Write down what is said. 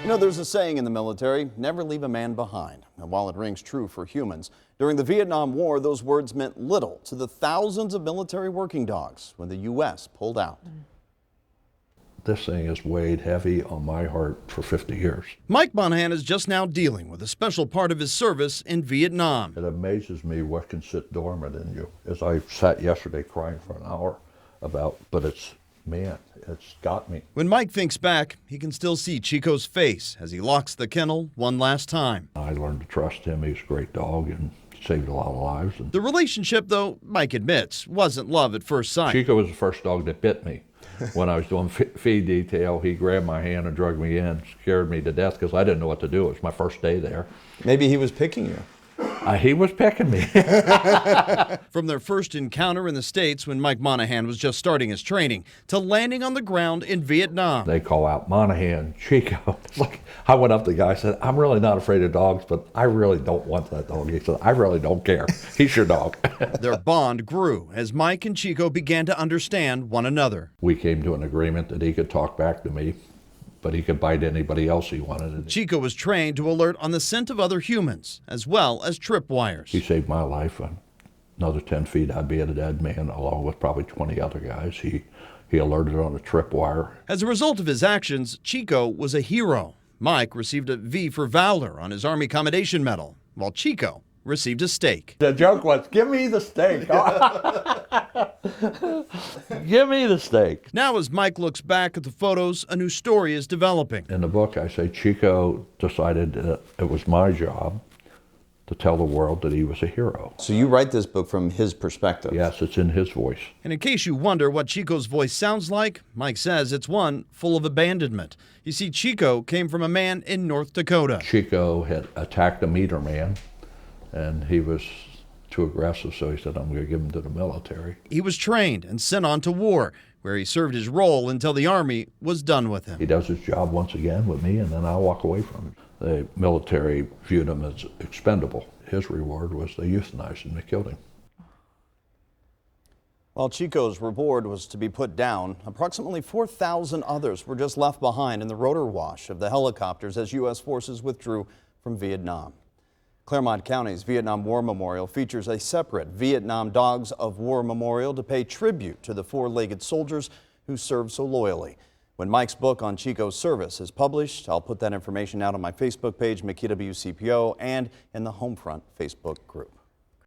You know, there's a saying in the military, never leave a man behind. And while it rings true for humans, during the Vietnam War, those words meant little to the thousands of military working dogs when the U.S. pulled out. This thing has weighed heavy on my heart for 50 years. Mike Monahan is just now dealing with a special part of his service in Vietnam. It amazes me what can sit dormant in you. As I sat yesterday crying for an hour but it's got me. When Mike thinks back, he can still see Chico's face as he locks the kennel one last time. I learned to trust him. He's a great dog and saved a lot of lives. The relationship, though, Mike admits, wasn't love at first sight. Chico was the first dog that bit me. When I was doing feed detail, he grabbed my hand and dragged me in, scared me to death because I didn't know what to do. It was my first day there. Maybe he was picking you. He was picking me. From their first encounter in the States when Mike Monahan was just starting his training to landing on the ground in Vietnam. They call out Monahan, Chico. It's like, I went up to the guy and said, I'm really not afraid of dogs, but I really don't want that dog. He said, I really don't care. He's your dog. Their bond grew as Mike and Chico began to understand one another. We came to an agreement that he could talk back to me, but he could bite anybody else he wanted. Chico was trained to alert on the scent of other humans, as well as tripwires. He saved my life. Another 10 feet, I'd be a dead man, along with probably 20 other guys. He alerted on a tripwire. As a result of his actions, Chico was a hero. Mike received a V for Valor on his Army Commendation Medal, while Chico received a steak. The joke was, give me the steak. Give me the steak. Now, as Mike looks back at the photos, a new story is developing. In the book, I say Chico decided that it was my job to tell the world that he was a hero. So you write this book from his perspective? Yes, it's in his voice. And in case you wonder what Chico's voice sounds like, Mike says it's one full of abandonment. You see, Chico came from a man in North Dakota. Chico had attacked a meter man, and he was too aggressive, so he said, I'm going to give him to the military. He was trained and sent on to war, where he served his role until the Army was done with him. He does his job once again with me, and then I'll walk away from him. The military viewed him as expendable. His reward was they euthanized him, they killed him. While Chico's reward was to be put down, approximately 4,000 others were just left behind in the rotor wash of the helicopters as U.S. forces withdrew from Vietnam. Claremont County's Vietnam War Memorial features a separate Vietnam Dogs of War Memorial to pay tribute to the four-legged soldiers who served so loyally. When Mike's book on Chico's service is published, I'll put that information out on my Facebook page, WCPO, and in the Homefront Facebook group.